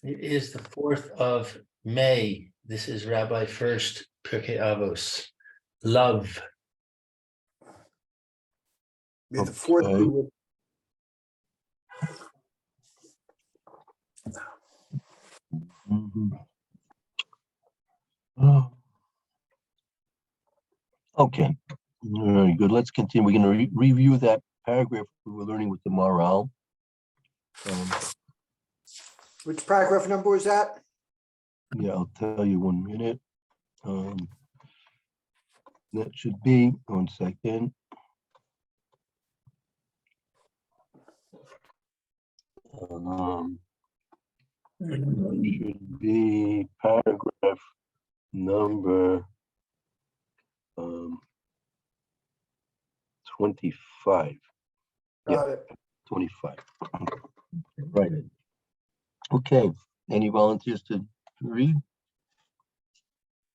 It is the 4th of May. This is Rabbi Furst, Pierke Avos. Love. May the fourth be with Okay, very good. Let's continue. We're going to review that paragraph we were learning with the morale. which paragraph number was that? Yeah, I'll tell you 1 minute. That should be 1 second. Should be paragraph number 25. Got it. 25. Right. Okay. Any volunteers to read?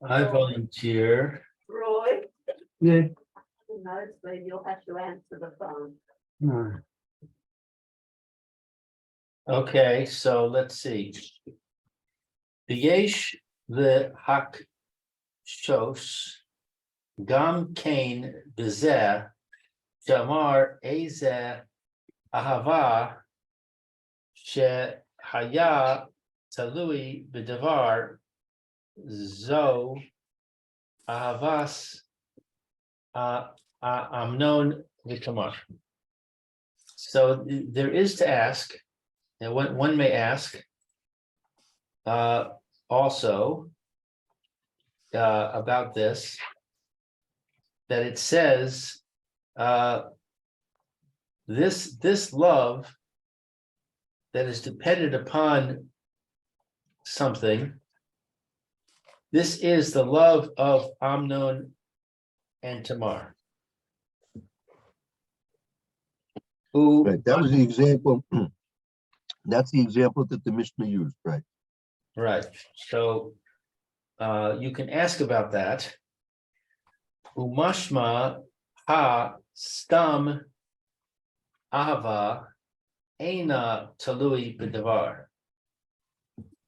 I volunteer. Roy, Yeah. no, so you'll have to answer the phone. Okay, so let's see. V'yesh v'hakshos gam kain b'zeh shamar ezeh ahava shehaya talui b'davar zo ahavas amnon v'tamar. So there is to ask, and one may ask also about this, that it says this love that is dependent upon something, this is the love of Amnon and Tamar. Who, Right. That was the example. That's the example that the Mishnah used, right? right, so you can ask about that. Umashma ha stam ahava eina talui b'davar.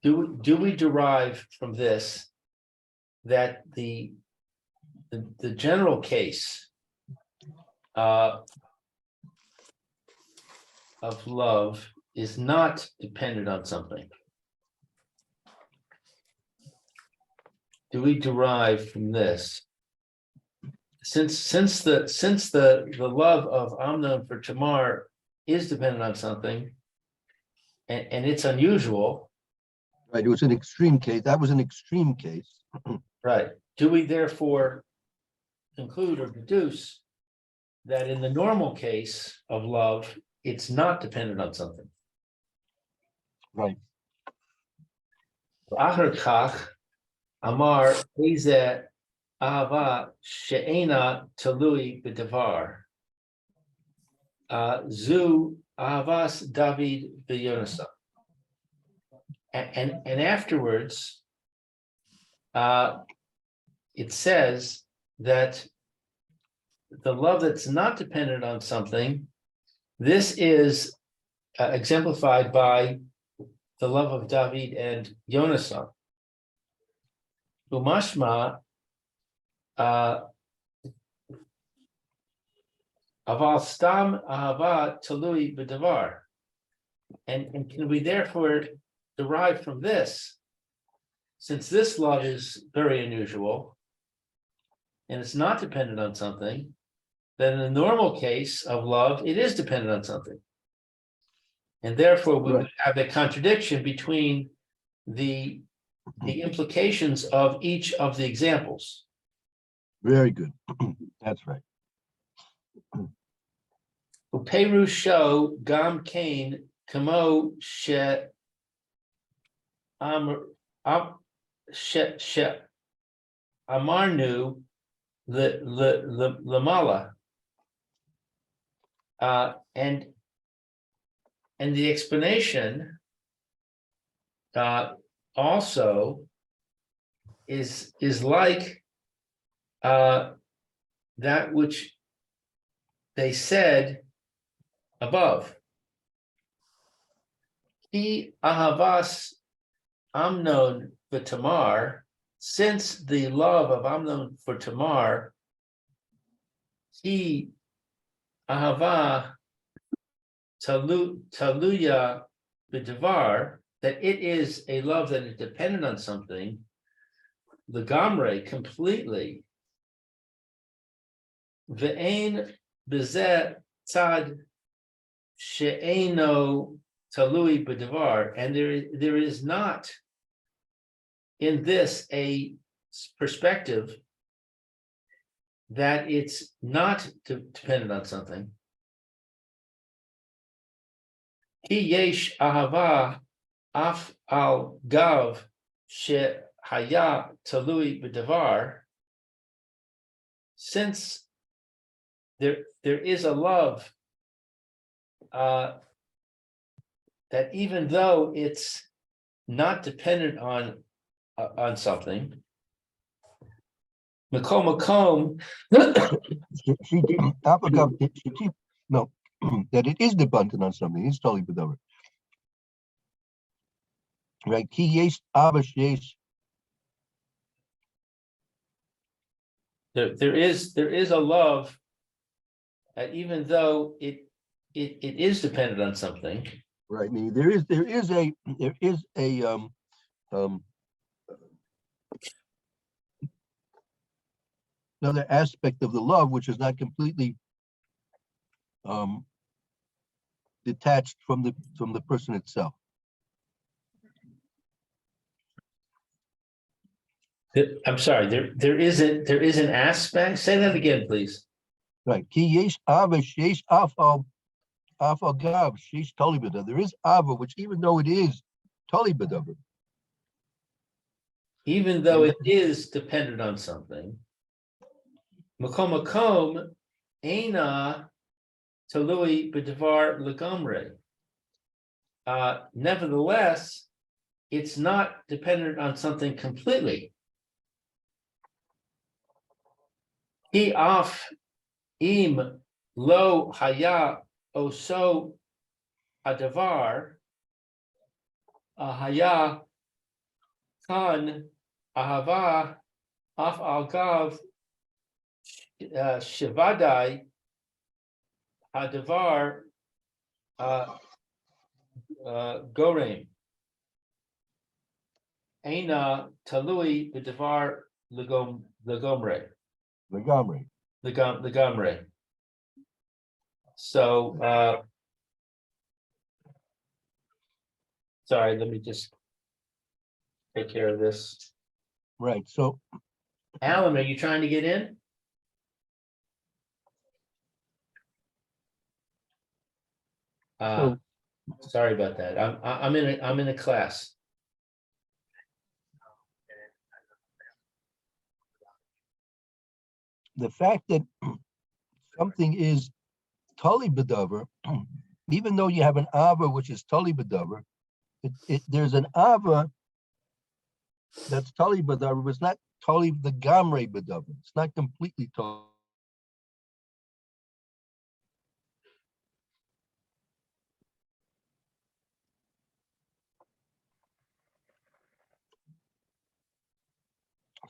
Do we derive from this that the general case of love is not dependent on something? Do we derive from this? Since the love of Amnon for Tamar is dependent on something, and it's unusual, Right. It was an extreme case. That was an extreme case. right? Do we therefore conclude or deduce that in the normal case of love, it's not dependent on something? Right. Achar kach amar eze ahava she'ena talui b'davar zu ahavas David v'Yonasah. And afterwards, it says that the love that's not dependent on something, this is exemplified by the love of David and Yonasah. Umashma aval stam ahava talui b'davar. And can we therefore derive from this, since this love is very unusual and it's not dependent on something, then in the normal case of love, it is dependent on something. And therefore we would have a contradiction between the implications of each of the examples. Very good. That's right. Uperu sho gam kain kamo she amarnu lamala. And the explanation also is like that which they said above. Ki ahavas Amnon for Tamar, since the love of Amnon for Tamar, he ahava taluya b'devar, that it is a love that is dependent on something, legamre, completely. Ve'ein bezeh tzad she'eino talui b'devar, and there is not in this a perspective that it's not dependent on something. Ki yesh ahava af al gav she'haya talui b'devar, since there is a love that even though it's not dependent on something, Makom Makom, No, that it is dependent on something. It's totally bedover. Right? Ki yesh avash yesh. there is a love that even though it is dependent on something. Right. I mean, there is a another aspect of the love which is not completely detached from the person itself. I'm sorry, there is an aspect. Say that again, please. Right. Ki yesh avash yesh af al gav shesh totally bedover. There is ava which, even though it is totally bedover, Even though it is dependent on something. Makom Makom Eina Talui B'Devar Legamre. Nevertheless, it's not dependent on something completely. He af im lo haya oso adavar haya kan ahava af al gav shivadai hadavar gorem eina talui b'devar legomre. Legamre. So sorry, let me just take care of this. right. So Alan, are you trying to get in? Sorry about that. I'm in a class. the fact that something is totally bedover, even though you have an ava which is totally bedover, there's an ava that's totally bedover, but it's not totally the gamre bedover. It's not completely totally.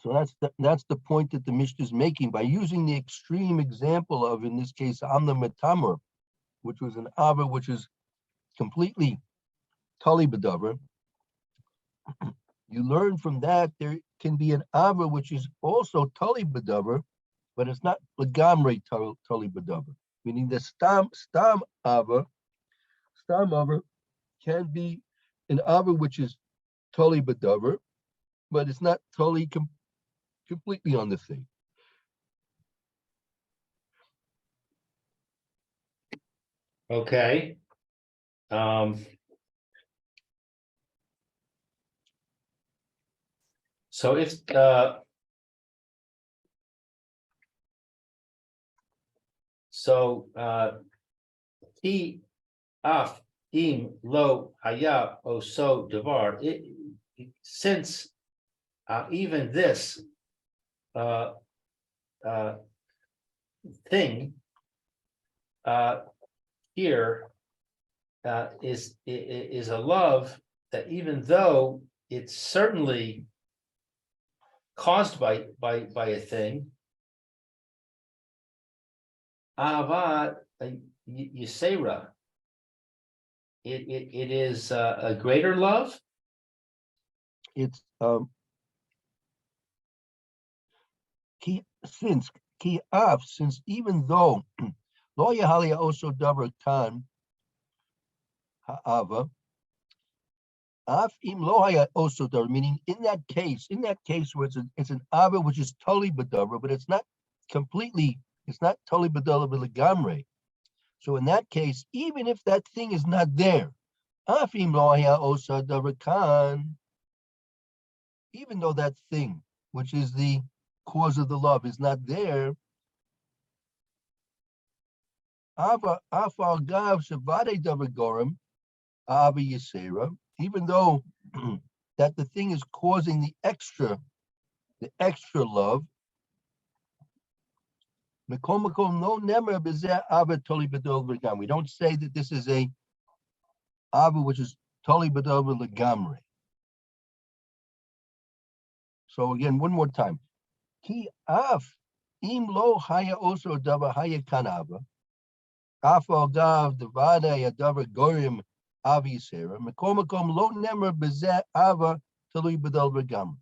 So that's the point that the Mishnah is making by using the extreme example of, in this case, Amna Metamer, which was an ava which is completely totally bedover. You learn from that there can be an ava which is also totally bedover, but it's not legamre totally bedover. Meaning the stam ava can be an ava which is totally bedover, but it's not totally completely on the thing. Okay. So if he af im lo haya oso devar, since even this thing here is a love that even though it's certainly caused by a thing. Ahava Yisera. It is a greater love. It's since even though lo yahalia also davar kan ha'ava af im lo haya also davar, meaning in that case where it's an ava which is totally badavar, but it's not completely, it's not totally badavar legamre. So in that case, even if that thing is not there, af im lo haya also davar kan, even though that thing which is the cause of the love is not there, even though that the thing is causing the extra love. We don't say that this is a ava which is totally bedol legamre. So again, one more time. Ki af im lo haya also dava haya kanava. Af al gav devada yadavar gorim avi sera. Mekomakom lo nemer bezeh ava tului bedol legamre.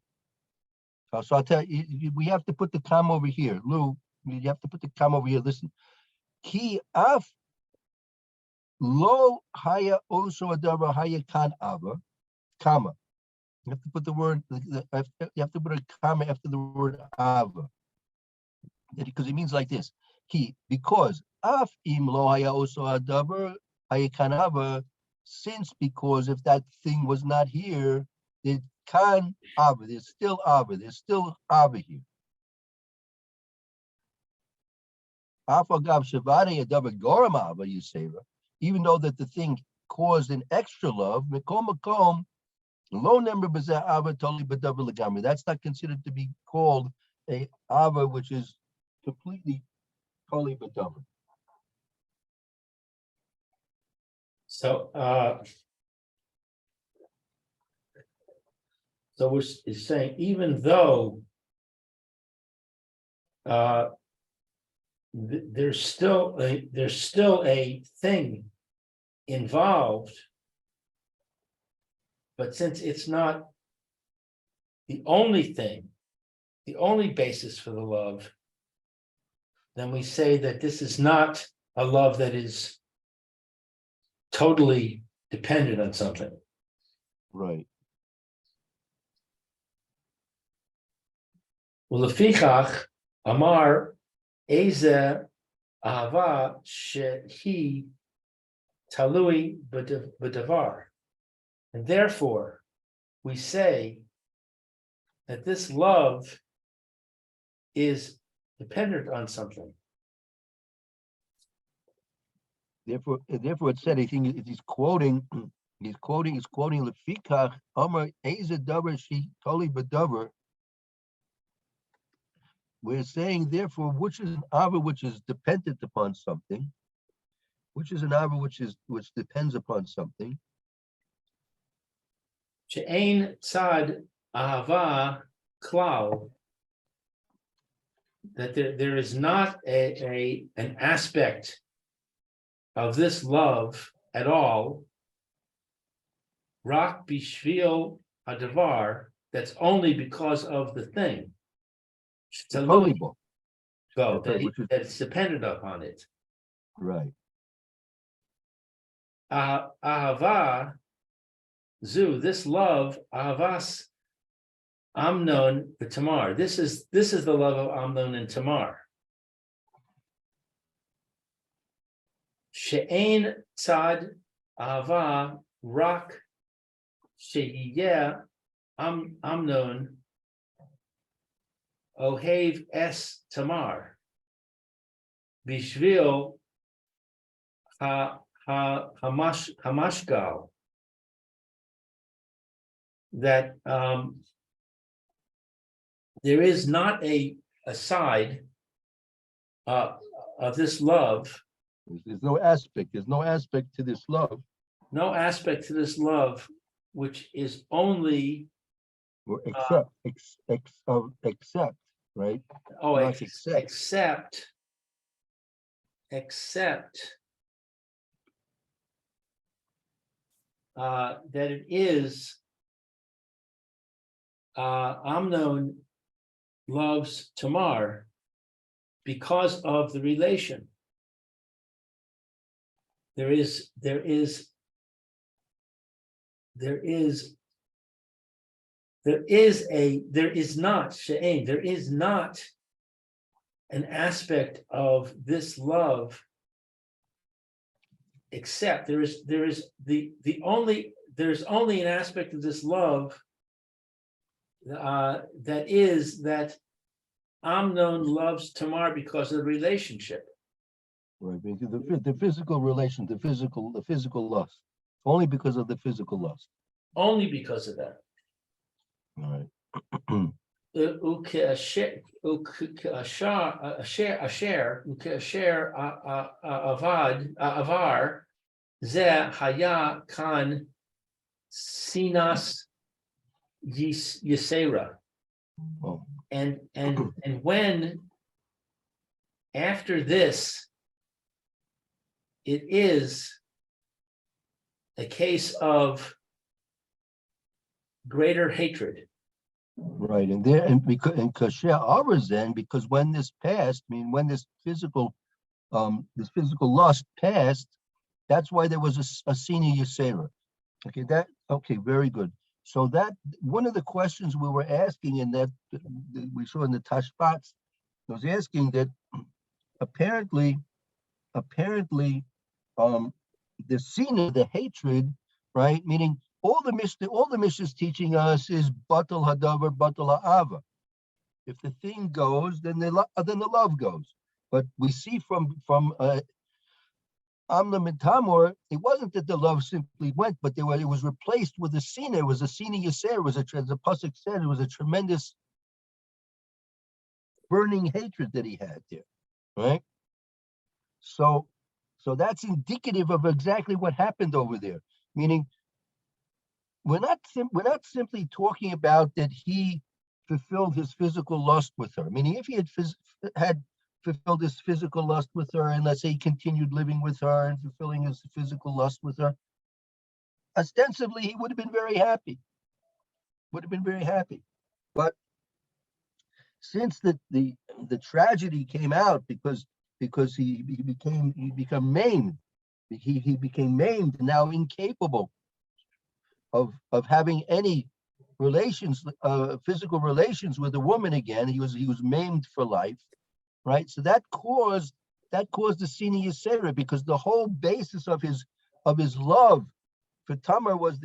So I'll tell you, we have to put the comma over here. Lou, you have to put the comma over here. Listen. Ki af lo haya also adava haya kan ava, comma. You have to put the word, you have to put a comma after the word ava. Because it means like this. Because af im lo haya also adava haya kan ava, since because if that thing was not here, it can ava, there's still ava here. Even though that the thing caused an extra love, that's not considered to be called a ava which is completely totally bedavar. So we're saying even though there's still a thing involved, but since it's not the only thing, the only basis for the love, then we say that this is not a love that is totally dependent on something. Right. Ulefichach amar eze ahava shehi talui b'davar. And therefore, we say that this love is dependent on something. Therefore, it said, I think he's quoting Lefikach Amar Eza Davar Shi Toli B'Davar. We're saying, therefore, which is an ava which is dependent upon something, which is an ava which depends upon something. She'ein tzad ahava klal, that there is not an aspect of this love at all, rak bishvil hadavar, that's only because of the thing. Totally. So Okay, that's dependent upon it. Right. Ahava zu, this love, ahavas Amnon the Tamar. This is the love of Amnon and Tamar. She'ein tzad ahava rak sheyiyeh Amnon ohev es Tamar bishvil hamashgal, that there is not a side of this love. There's no aspect to this love. No aspect to this love which is only Or except, except, right? Oh, Plus except. except that it is Amnon loves Tamar because of the relation. There is not an aspect of this love, except there's only an aspect of this love that is that Amnon loves Tamar because of the relationship. Right, because the physical relation, the physical lust, only because of the physical lust. Only because of that. All right. Avar ze haya kan sinas yisera. Oh, And when after this it is a case of greater hatred. right, and there and because and kasher ours then, because when this passed, I mean when this physical lust passed, that's why there was a senior yisera. Okay, very good. So that one of the questions we were asking in that we saw in the Tashbats was asking that apparently the sina, the hatred, right? Meaning all the Mishnah is teaching us is batal hadavar, batal ha'ava. If the thing goes, then the love goes. But we see from Amnon and Tamar, it wasn't that the love simply went, but it was replaced with a sina. It was a sina yaser. It was as the pasuk said, it was a tremendous burning hatred that he had there, right? So that's indicative of exactly what happened over there. Meaning, we're not simply talking about that he fulfilled his physical lust with her. Meaning, if he had fulfilled his physical lust with her, and let's say he continued living with her and fulfilling his physical lust with her, ostensibly he would have been very happy. But since the tragedy came out because he became maimed, he became maimed and now incapable of having any relations, physical relations with a woman again. He was maimed for life, right? So that caused the sina yisera, because the whole basis of his love for Tamar was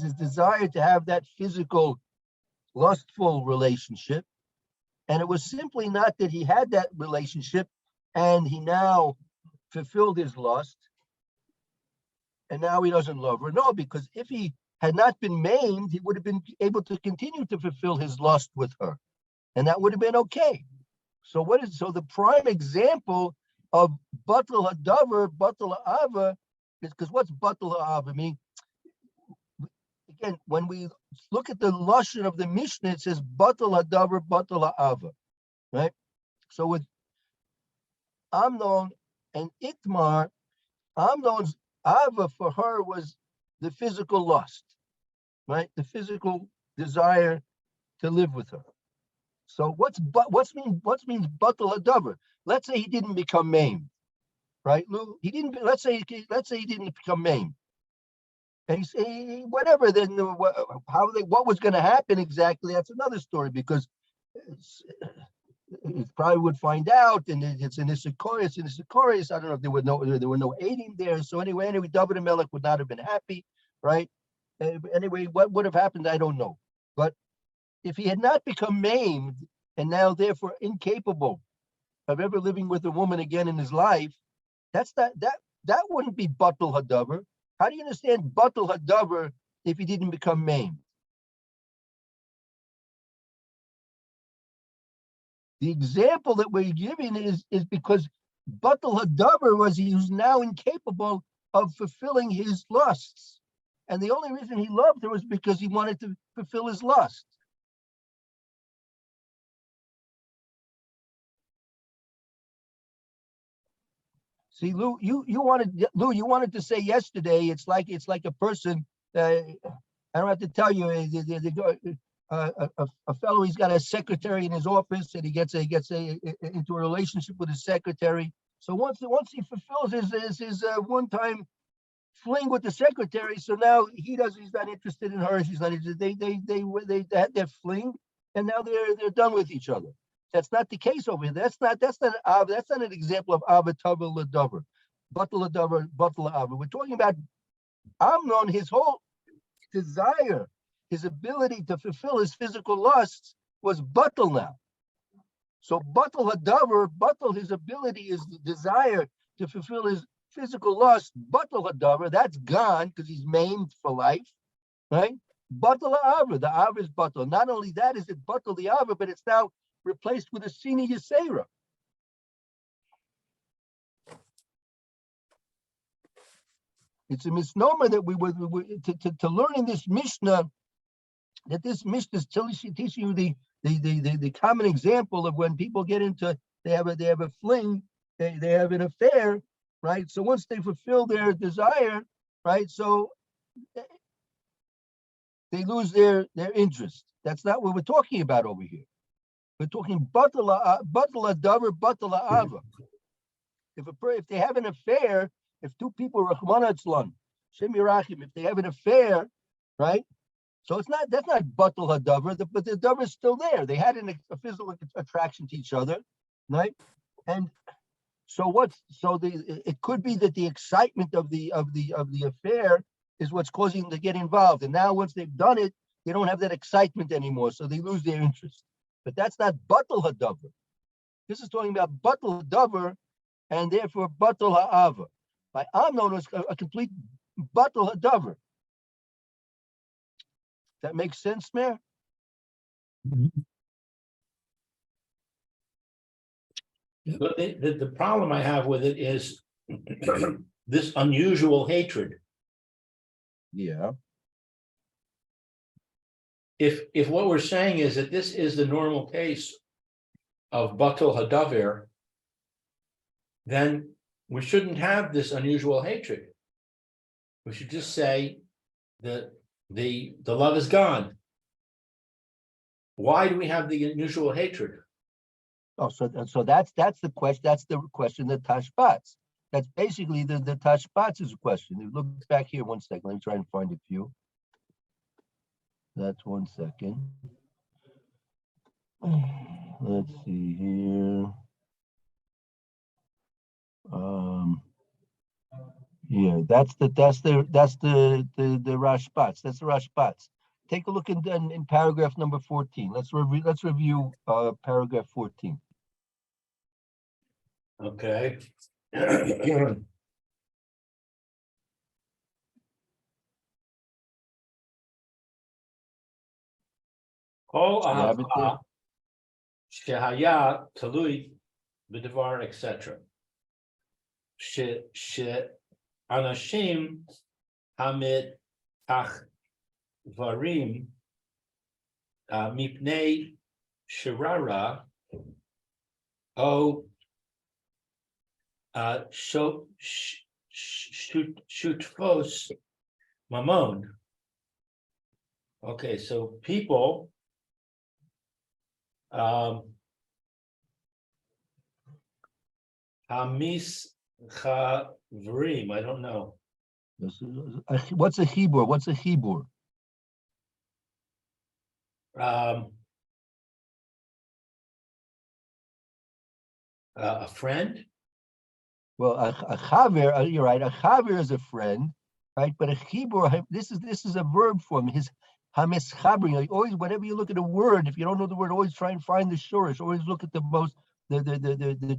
his desire to have that physical, lustful relationship. And it was simply not that he had that relationship and he now fulfilled his lust and now he doesn't love her. No, because if he had not been maimed, he would have been able to continue to fulfill his lust with her, and that would have been okay. So the prime example of batal hadavar, batal ha'ava, is because what's batal ha'ava mean? Again, when we look at the lashon of the Mishnah, it says batal hadavar, batal ha'ava, right? So with Amnon and Itmar, Amnon's ava for her was the physical lust, right? The physical desire to live with her. So what means batal hadavar? Let's say he didn't become maimed, right? He didn't. Let's say he didn't become maimed, and he say whatever. Then what was going to happen exactly? That's another story, because he probably would find out, and it's in Issacharius. I don't know if there were no aiding there. So anyway, David and Melech would not have been happy, right? Anyway, what would have happened, I don't know. But if he had not become maimed and now therefore incapable of ever living with a woman again in his life, that wouldn't be batal hadavar. How do you understand batal hadavar if he didn't become maimed? The example that we're giving is because batal hadavar was he was now incapable of fulfilling his lusts. And the only reason he loved her was because he wanted to fulfill his lust. See, Lou, you wanted to say yesterday, it's like a person, I don't have to tell you, a fellow, he's got a secretary in his office and he gets into a relationship with his secretary. So once he fulfills his one-time fling with the secretary, so now he's not interested in her. She's not interested. They had their fling, and now they're done with each other. That's not the case over here. That's not an example of avatava ladavar, batal ladavar, batal ava. We're talking about Amnon, his whole desire, his ability to fulfill his physical lusts was batal now. So batal hadavar, batal, his ability, his desire to fulfill his physical lust, batal hadavar, that's gone because he's maimed for life, right? Batal ava, the ava is batal. Not only that is it batal the ava, but it's now replaced with a sini yisera. It's a misnomer that we would to learn in this Mishnah, that this Mishnah is teaching you the common example of when people get into, they have a fling, they have an affair, right? So once they fulfill their desire, right? So they lose their interest. That's not what we're talking about over here. We're talking batala davar, batala ava. If they have an affair, if two people, Rahman Atzlan, Shem Yerachim, if they have an affair, right? So that's not batal hadavar, but the davar is still there. They had a physical attraction to each other, right? And so it could be that the excitement of the affair is what's causing them to get involved. And now once they've done it, they don't have that excitement anymore, so they lose their interest. But that's not batal hadavar. This is talking about batal hadavar, and therefore batal ha'ava. By Amnon is a complete batal hadavar. That makes sense, Mayor? But the problem I have with it is this unusual hatred. Yeah. If what we're saying is that this is the normal case of batal hadavar, then we shouldn't have this unusual hatred. We should just say that the love is gone. Why do we have the unusual hatred? Oh, so that's the question. That's the question that Tashbats. That's basically the Tashbats is a question. Look back here 1 second. Let me try and find it for you. That's 1 second. Let's see here. Yeah, that's the Rashbats. That's the Rashbats. Take a look in paragraph number 14. Let's review paragraph 14. Okay. All You have it there? Shehaya Talui B'Devar, etc. Anashim Hamid Ach Varim Mipnei Shirara O Shutfos Mamon. Okay, so people Hamis Chavrim, I don't know. What's a Hebrew? What's a Hebrew? A friend? Well, a chaver, you're right. A chaver is a friend, right? But a Hebrew, this is a verb form. His hamis chabri. Always, whenever you look at a word, if you don't know the word, always try and find the shorish. Always look at the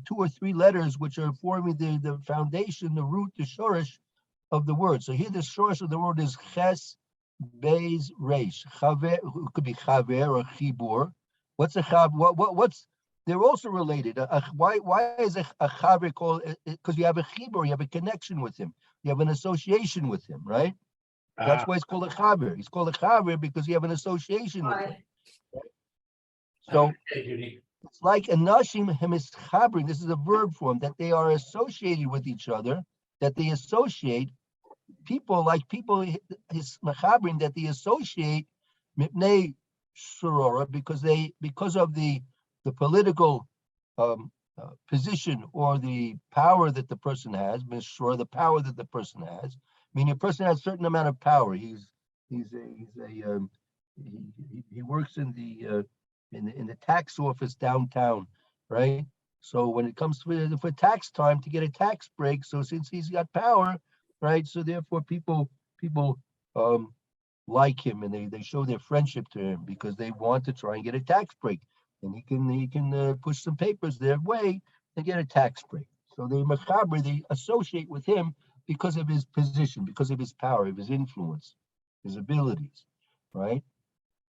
2 or 3 letters which are forming the foundation, the root, the shorish of the word. So here, the shorish of the word is ches, beis, reish. Chaver could be chaver or chibur. What's a chav? What's they're also related. Why is a chaver called? Because you have a chibur, you have a connection with him, you have an association with him, right? That's why it's called a chaver. He's called a chaver because you have an association with him. So, It's like anashim hemischabrim. This is a verb form, that they are associated with each other, that they associate people like people his machabrim, that they associate mipnei shurora, because of the political position or the power that the person has, mishra, the power that the person has. Meaning a person has a certain amount of power. He works in the tax office downtown, right? So when it comes for tax time to get a tax break, so since he's got power, right? So therefore people like him, and they show their friendship to him because they want to try and get a tax break, and he can push some papers their way and get a tax break. So they associate with him because of his position, because of his power, of his influence, his abilities, right?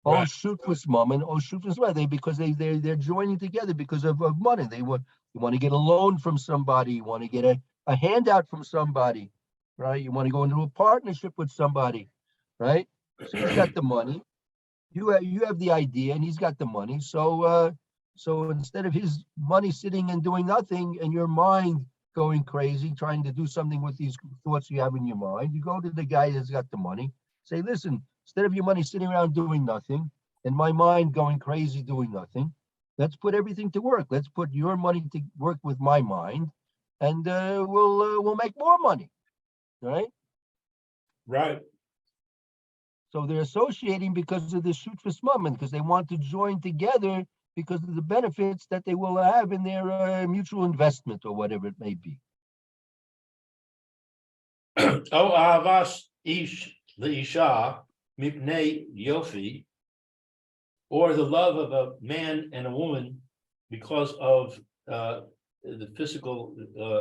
Oh, Right. shoot for mom and oh, shoot for they because they're joining together because of money. They want to get a loan from somebody, you want to get a handout from somebody, right? You want to go into a partnership with somebody, right? So he's got the money, you have the idea, and he's got the money. So instead of his money sitting and doing nothing, and your mind going crazy trying to do something with these thoughts you have in your mind, you go to the guy that's got the money, say, listen, instead of your money sitting around doing nothing and my mind going crazy doing nothing, let's put everything to work. Let's put your money to work with my mind, and we'll make more money, right? Right. So they're associating because of the shutfus mammon, because they want to join together because of the benefits that they will have in their mutual investment or whatever it may be. Oh, Avos ish leisha mipnei yofi, or the love of a man and a woman because of the physical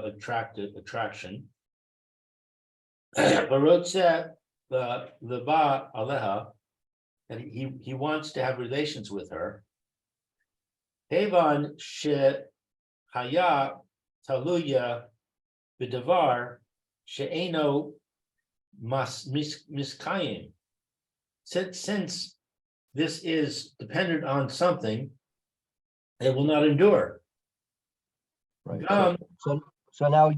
attraction. Barotze the ba aleha, and he wants to have relations with her. Hevan she haya taluya b'davar she'eno miskayim. Since this is dependent on something, it will not endure. Right. Um, So now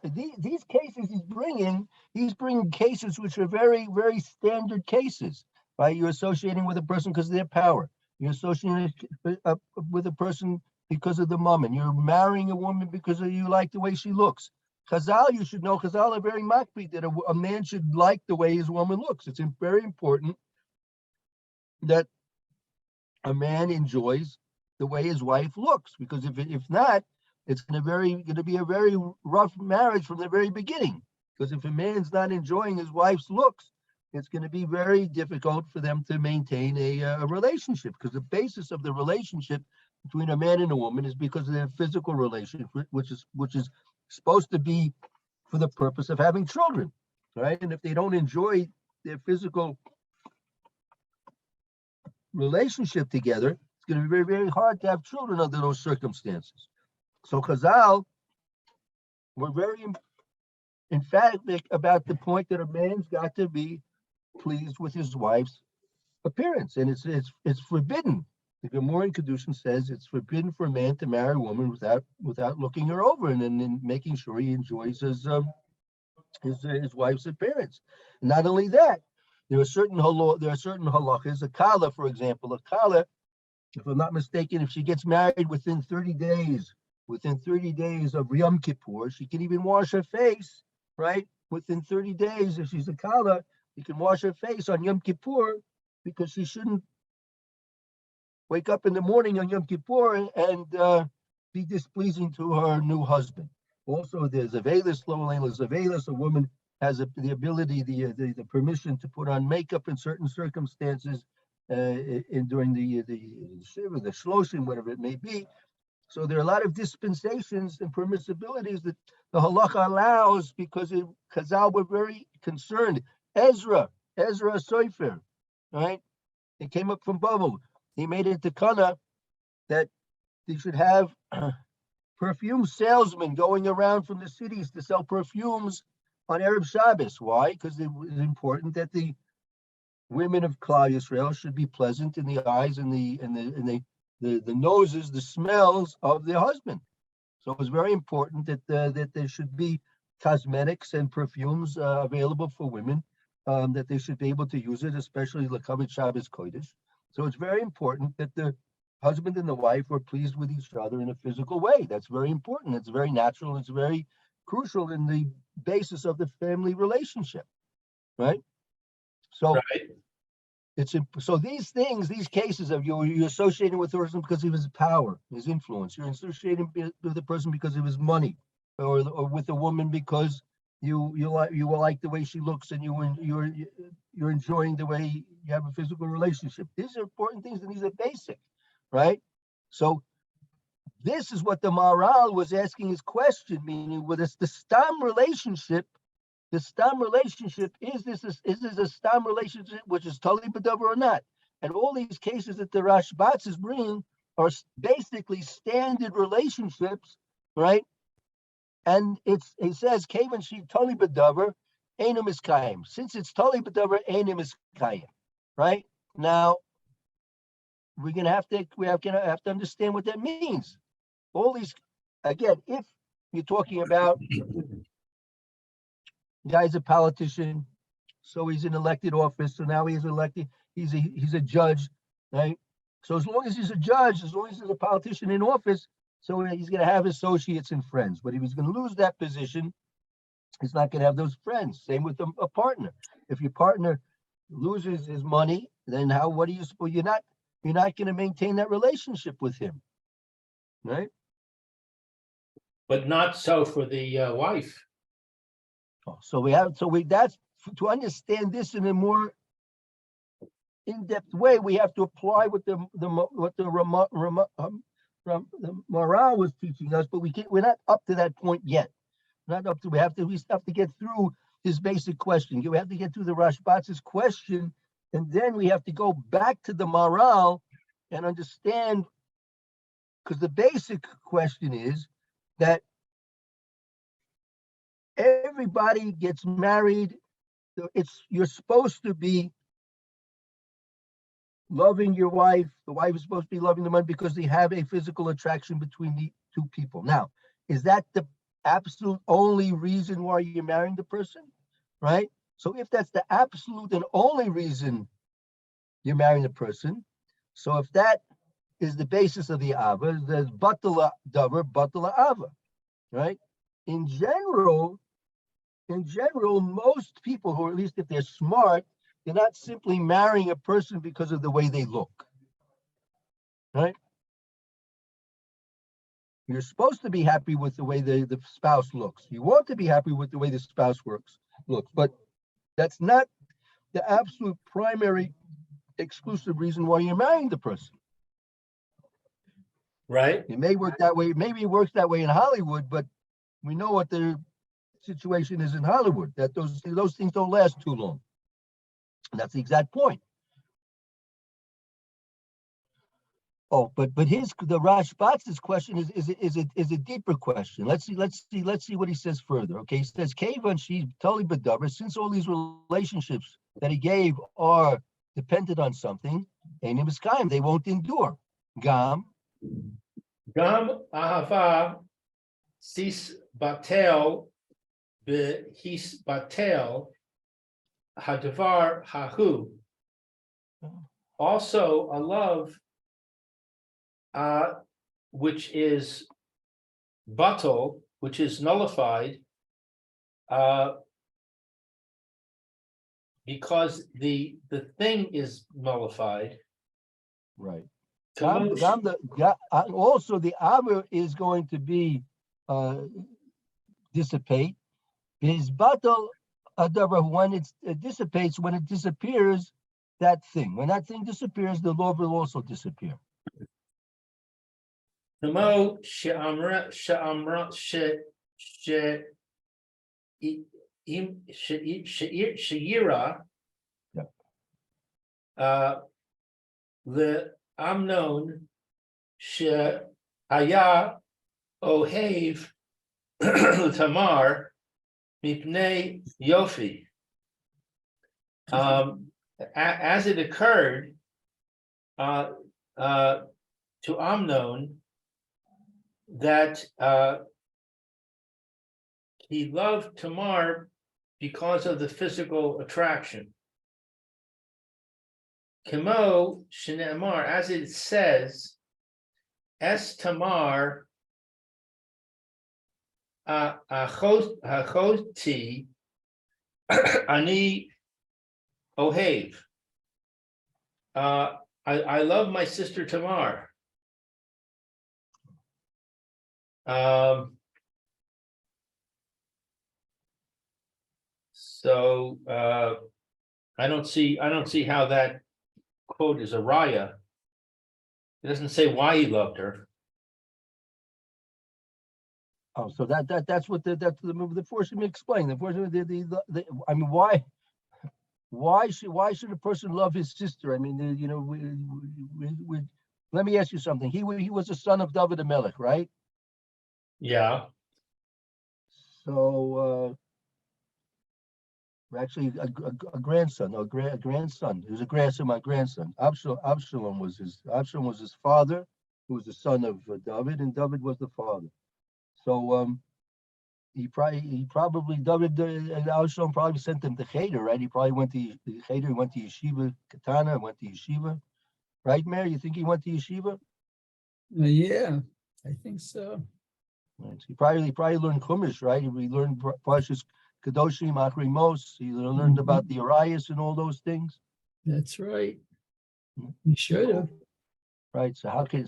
these cases he's bringing cases which are very, very standard cases, right? You're associating with a person because of their power. You're associating with a person because of the mammon. You're marrying a woman because you like the way she looks. Chazal, you should know, Chazal are very makpid that a man should like the way his woman looks. It's very important that a man enjoys the way his wife looks, because if not, it's going to be a very rough marriage from the very beginning. Because if a man's not enjoying his wife's looks, it's going to be very difficult for them to maintain a relationship. Because the basis of the relationship between a man and a woman is because of their physical relationship, which is supposed to be for the purpose of having children, right? And if they don't enjoy their physical relationship together, it's going to be very, very hard to have children under those circumstances. So Chazal were very emphatic about the point that a man's got to be pleased with his wife's appearance, and it's forbidden. The Gemara in Kedushin says it's forbidden for a man to marry a woman without looking her over and then making sure he enjoys his wife's appearance. And not only that, there are certain halachas. A kala, for example, if I'm not mistaken, if she gets married within 30 days of Yom Kippur, she can even wash her face, right? Within 30 days, if she's a kala, you can wash her face on Yom Kippur, because she shouldn't wake up in the morning on Yom Kippur and be displeasing to her new husband. Also, there's Avelis, a woman has the ability, the permission to put on makeup in certain circumstances during the shiva, the shloshim, whatever it may be. So there are a lot of dispensations and permissibilities that the halacha allows, because Chazal were very concerned. Ezra Sofer, right? He came up from Babel. He made it to Kana that they should have perfume salesmen going around from the cities to sell perfumes on Erev Shabbos. Why? Because it was important that the women of Klal Yisrael should be pleasant in the eyes and the the noses, the smells of their husband. So it's very important that there should be cosmetics and perfumes available for women, that they should be able to use it, especially L'Kavod Shabbos Kodesh. So it's very important that the husband and the wife are pleased with each other in a physical way. That's very important. It's very natural. It's very crucial in the basis of the family relationship, right? So Right. so these things, these cases of you're associating with the person because of his power, his influence. You're associating with the person because of his money, or with a woman because you like the way she looks, and you're enjoying the way you have a physical relationship. These are important things, and these are basic, right? So this is what the Maharal was asking his question, meaning with it's the stam relationship. The stam relationship, is this a stam relationship which is totally bedover or not? And all these cases that the Rashbats is bringing are basically standard relationships, right? And it says Kavan she totally bedover, ainum is kaim. Since it's totally bedover, ainum is kaim, right? Now we're gonna have to understand what that means. All these, again, if you're talking about guy's a politician, so he's in elected office. So now he's elected. He's a judge, right? So as long as he's a judge, as long as he's a politician in office, so he's going to have associates and friends. But if he's going to lose that position, he's not going to have those friends. Same with a partner. If your partner loses his money, then what are you supposed? You're not going to maintain that relationship with him, right? But not so for the wife. So that's to understand this in a more in-depth way. We have to apply what the Maharal was teaching us, but we're not up to that point yet. Not up to we have to get through his basic question. We have to get through the Rashbat's question, and then we have to go back to the Maharal and understand, because the basic question is that everybody gets married. You're supposed to be loving your wife. The wife is supposed to be loving the man because they have a physical attraction between the two people. Now, is that the absolute only reason why you're marrying the person? Right? So if that's the absolute and only reason you're marrying the person, so if that is the basis of the Ava, there's batala davar, batala Ava, right? In general, most people who, at least if they're smart, they're not simply marrying a person because of the way they look, right? You're supposed to be happy with the way the spouse looks. You want to be happy with the way the spouse looks, but that's not the absolute primary exclusive reason why you're marrying the person. Right. It may work that way. Maybe it works that way in Hollywood, but we know what the situation is in Hollywood, that those things don't last too long. And that's the exact point. Oh, but the Rashbat's question is a deeper question. Let's see what he says further. Okay, he says Kavan she's totally bedover, since all these relationships that he gave are dependent on something, and in Miskayim they won't endure. Gam ahava sis batel behis batel hadavar hahu. Also, a love which is batal, which is nullified, because the thing is nullified. right. Kamosh- Also, the Ava is going to be dissipate. His battle when it dissipates, when it disappears, that thing. When that thing disappears, the law will also disappear. Kamo she'amra she'ira the Amnon she'aya ohev Tamar mipnei yofi. As it occurred, to Amnon that he loved Tamar because of the physical attraction. Kemo Shneamar, as it says, Es Tamar Achoti Ani Ohev. I love my sister Tamar. So I don't see how that quote is a raya. It doesn't say why he loved her. Oh, so that's what that's the Furst explain. The Furst, I mean, why should a person love his sister? I mean, you know, let me ask you something. He was a son of David HaMelech, right? Yeah. So actually, a grandson, a grandson. He was a grandson, my grandson. Absalom was his father, who was the son of David, and David was the father. So he probably David and Absalom probably sent him to Cheder, right? He probably went to Cheder, went to yeshiva, Katana, went to yeshiva, right, Mayor? You think he went to yeshiva? Yeah, I think so. Right. He probably learned Chumash, right? He learned Parshas Kadoshim, Achri Mos. He learned about the Arias and all those things. That's right. You should have. Right. So how can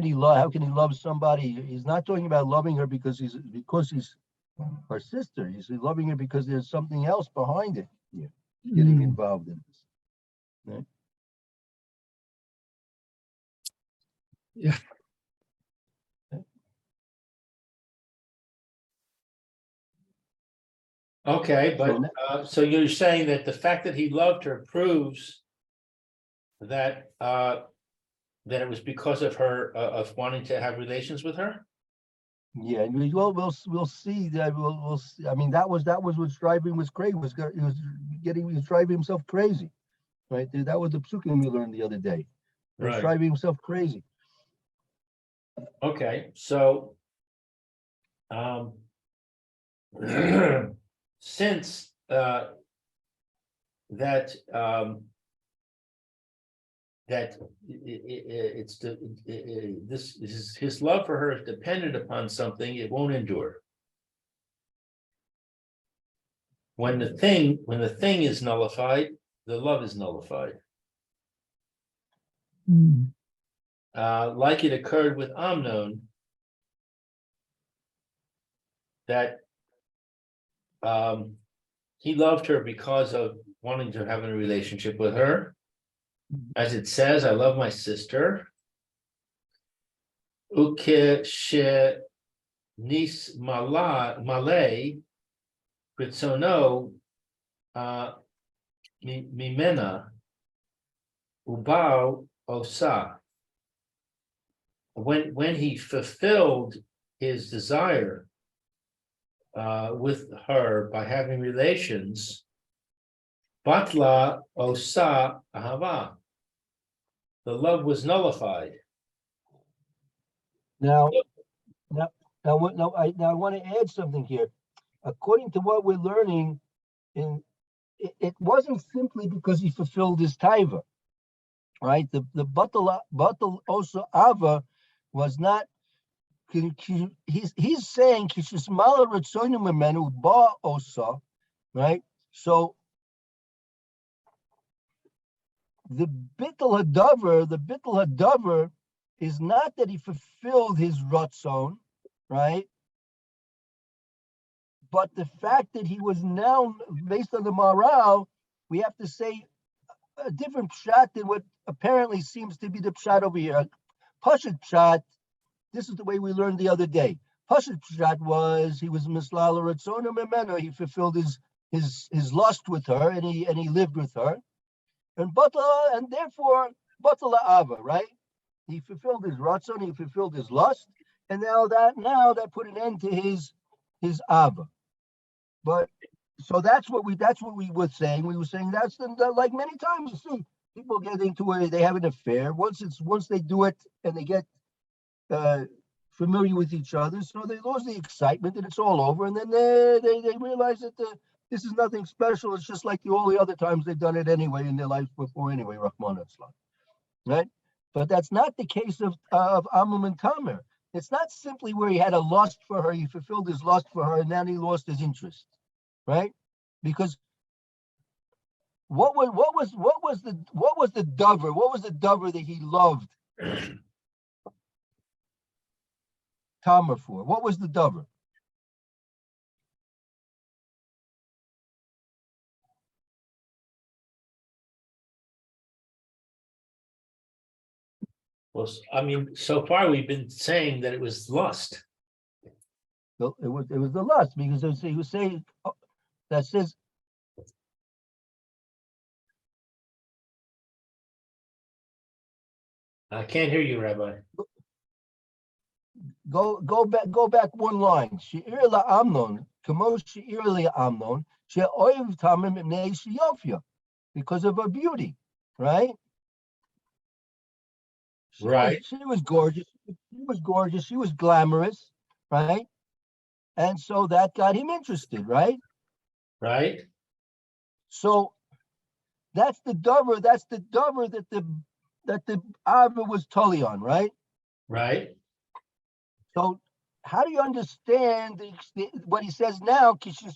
he love somebody? He's not talking about loving her because he's her sister. He's loving her because there's something else behind it. Yeah, getting involved in this. Right? Yeah. Okay, but So so you're saying that the fact that he loved her proves that that it was because of her of wanting to have relations with her? Yeah, and we'll see that we'll see. I mean, that was what's driving was crazy. He was driving himself crazy, right? That was the psukim we learned the other day. He was Right. driving himself crazy. Okay, so since that it's this is his love for her is dependent upon something, it won't endure. When the thing is nullified, the love is nullified. Like it occurred with Amnon, that he loved her because of wanting to have a relationship with her. As it says, I love my sister. Uke she nis malay ritzono mimena ubao osa. When he fulfilled his desire with her by having relations, batla osa ahava, the love was nullified. Now I want to add something here. According to what we're learning, it wasn't simply because he fulfilled his taiva, right? The batal also ava was not. He's saying kishismala ritzonu memenu ba osa, right? So the bittul hadaver is not that he fulfilled his ratzon, right? But the fact that he was now, based on the Maharal, we have to say a different pshat than what apparently seems to be the pshat over here. Pashut pshat, this is the way we learned the other day. Pashut pshat was he was mislala ratzona memeno. He fulfilled his lust with her, and he lived with her, and therefore batala ava, right? He fulfilled his ratzon, he fulfilled his lust, and now that put an end to his ava. But so that's what we were saying. We were saying that's like many times. You see, people get into it, they have an affair. Once they do it and they get familiar with each other, so they lose the excitement and it's all over. And then they realize that this is nothing special. It's just like all the other times they've done it anyway in their lives before anyway, Rahman Islam. Right? But that's not the case of Amnon and Tamer. It's not simply where he had a lust for her, he fulfilled his lust for her, and then he lost his interest. Right? Because what was the dover? What was the dover that he loved Tamer for? What was the dover? Well, I mean, so far we've been saying that it was lust. So it was the lust, because he was saying that says I can't hear you, Rabbi. go back one line. She'ir la Amnon, kamo she'ir la Amnon, she'oiv Tamer mipnei sheyofya, because of her beauty, right? Right. She was gorgeous. She was gorgeous. She was glamorous, right? And so that got him interested, right? Right. So that's the dover. That's the dover that the Ava was totally on, right? Right. So how do you understand what he says now? She's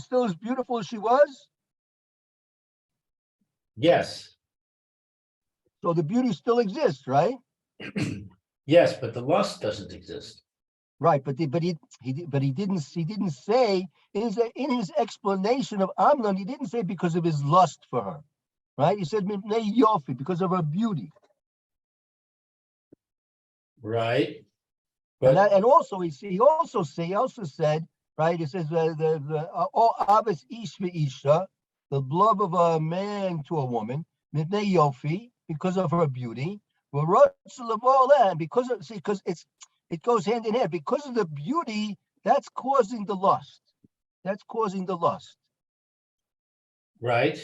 still as beautiful as she was. Yes. So the beauty still exists, right? Yes, but the lust doesn't exist. Right, but he didn't say in his explanation of Amnon, he didn't say because of his lust for her, right? He said mipnei yofi, because of her beauty. Right. And also he also said, right? He says all Avos ish ve'isha, the love of a man to a woman, mipnei yofi, because of her beauty. And because it goes hand in hand, because of the beauty that's causing the lust. That's causing the lust. Right.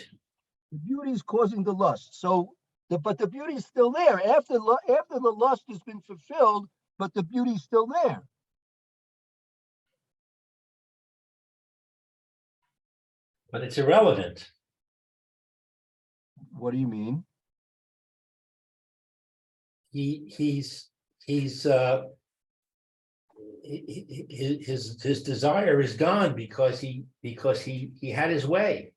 The beauty is causing the lust. So but the beauty is still there after the lust has been fulfilled, but the beauty is still there. But it's irrelevant. What do you mean? His desire is gone because he had his way.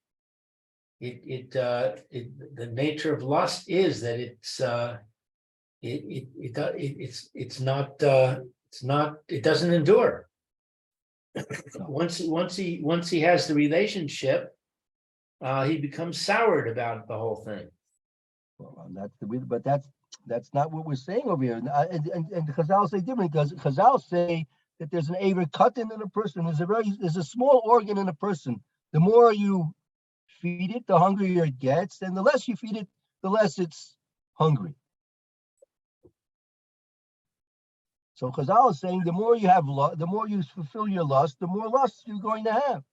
The nature of lust is that it doesn't endure. Once he has the relationship, he becomes soured about the whole thing. Well, that's not what we're saying over here. And Chazal say different, because Chazal say that there's an aver cutting in a person. There's a small organ in a person. The more you feed it, the hungrier it gets, and the less you feed it, the less it's hungry. So Chazal is saying the more you have the more you fulfill your lust, the more lust you're going to have.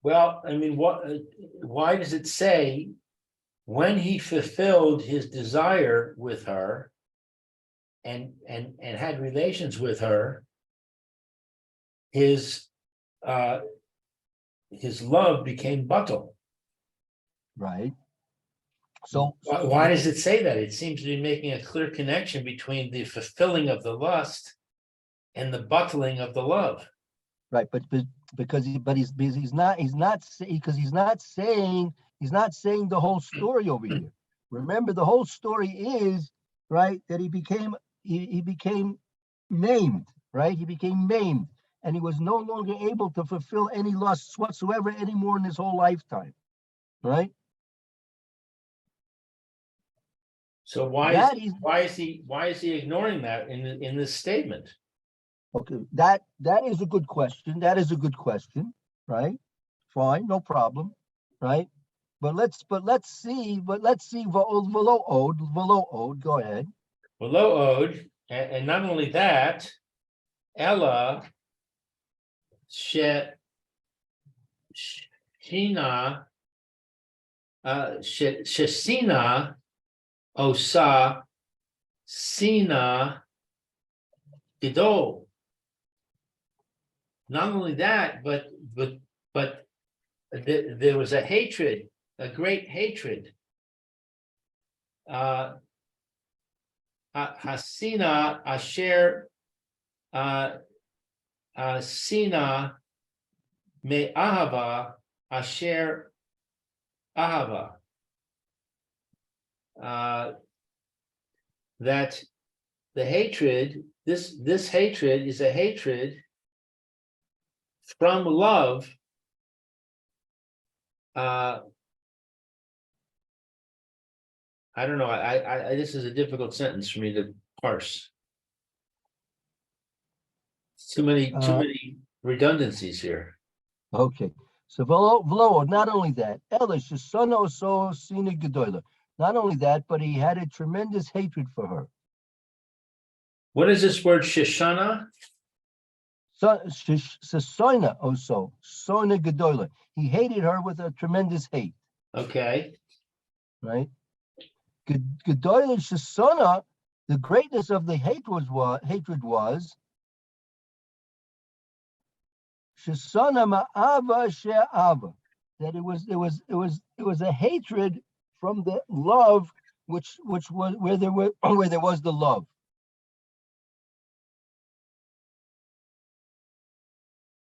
Well, I mean, why does it say when he fulfilled his desire with her and had relations with her, his love became batal? Right. So why does it say that? It seems to be making a clear connection between the fulfilling of the lust and the butling of the love. Right, but he's not saying the whole story over here. Remember, the whole story is, right, that he became maimed, right? He became maimed, and he was no longer able to fulfill any lusts whatsoever anymore in his whole lifetime, right? So why is he ignoring that in this statement? Okay, that is a good question. That is a good question, right? Fine, no problem, right? But let's see. Velo ode. Go ahead. Velo ode, and not only that, Ella Shina Shesina Osa Sina Gidol. Not only that, but there was a hatred, a great hatred. Hasina Asher Sina Me Ahava Asher Ahava. That the hatred, this hatred is a hatred from love. I don't know. I this is a difficult sentence for me to parse. Too many redundancies here. Okay, so Velo, not only that, Elish, his son also Sina Gedola. Not only that, but he had a tremendous hatred for her. What is this word Shoshana? Soina also, Soina Gedola. He hated her with a tremendous hate, Okay. right? Gedola Shesona, the greatness of the hatred was Shesona Ma'ava She'ava, that it was a hatred from the love which was where there was the love.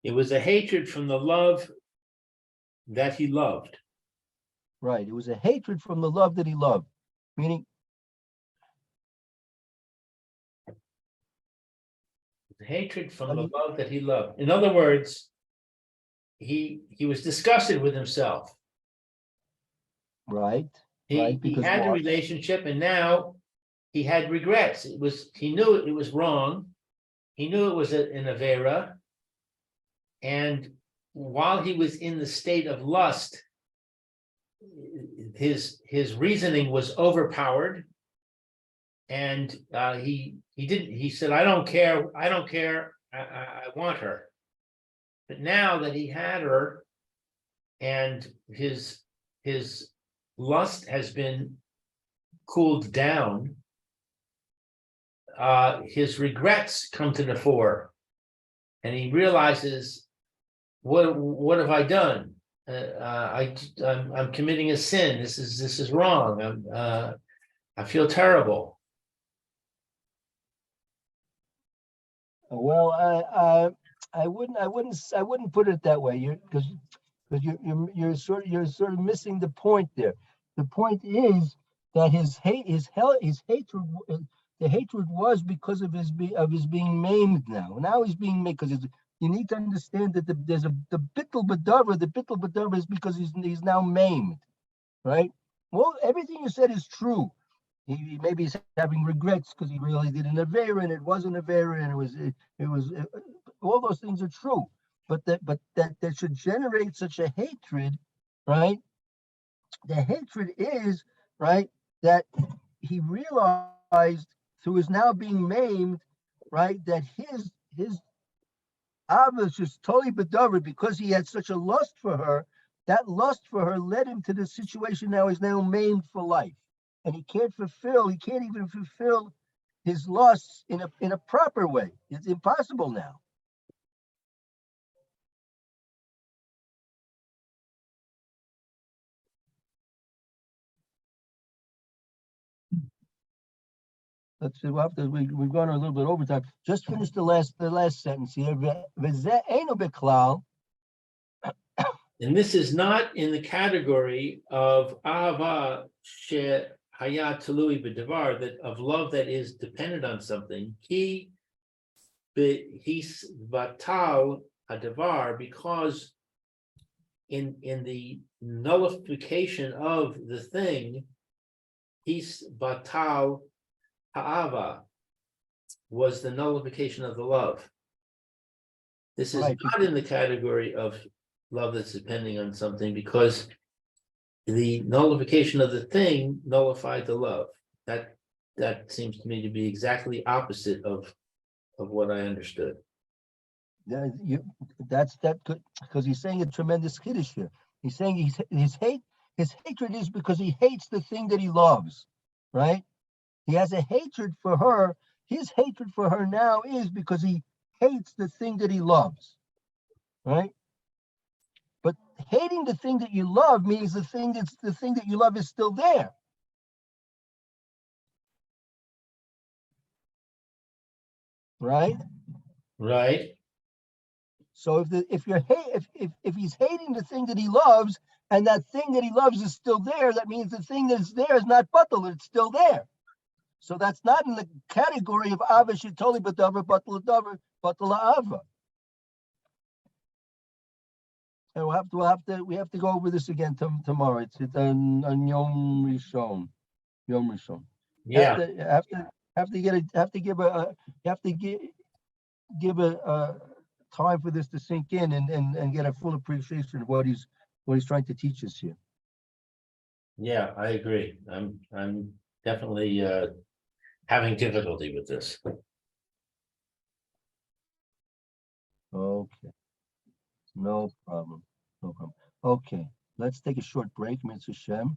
It was a hatred from the love that he loved. Right. It was a hatred from the love that he loved, meaning Hatred from the love that he loved. In other words, he was disgusted with himself. right. He Because had a why? relationship and now he had regrets. He knew it was wrong. He knew it was an avera. And while he was in the state of lust, his reasoning was overpowered. And he said, I don't care. I want her. But now that he had her and his lust has been cooled down, his regrets come to the fore, and he realizes, what have I done? I'm committing a sin. This is wrong. I feel terrible. Well, I wouldn't put it that way. Because you're sort of missing the point there. The point is that his hatred, the hatred was because of his being maimed now. Now he's being maimed because you need to understand that there's the bittul b'davar. The bittul b'davar is because he's now maimed, right? Well, everything you said is true. He maybe he's having regrets because he really did an avera and it wasn't avera and it was all those things are true, but that should generate such a hatred, right? The hatred is right that he realized through his now being maimed, right, that his Avos is totally bedavar because he had such a lust for her. That lust for her led him to the situation now he's now maimed for life. And he can't even fulfill his lusts in a proper way. It's impossible now. Let's see. We've gone a little bit over time. Just finish the last sentence here. And this is not in the category of ahava she hayat talui b'davar, that of love that is dependent on something. He's vatal hadavar, because in the nullification of the thing, he's vatal ha'ava was the nullification of the love. This is Right. not in the category of love that's depending on something, because the nullification of the thing nullified the love. That seems to me to be exactly opposite of of what I understood. Yeah, that's because he's saying a tremendous kiddush here. He's saying his hatred is because he hates the thing that he loves, right? He has a hatred for her. His hatred for her now is because he hates the thing that he loves, right? But hating the thing that you love means the thing that you love is still there. Right? Right? So if he's hating the thing that he loves, and that thing that he loves is still there, that means the thing that's there is not batal, it's still there. So that's not in the category of ava shitoli b'davar batal davar batal ava. And we have to go over this again tomorrow. It's on Yom Rishon. Yom Rishon. Yeah, Have to give a time for this to sink in and get a full appreciation of what he's trying to teach us here. yeah, I agree. I'm definitely having difficulty with this. Okay. No problem. Okay. Let's take a short break, Mr. Shem.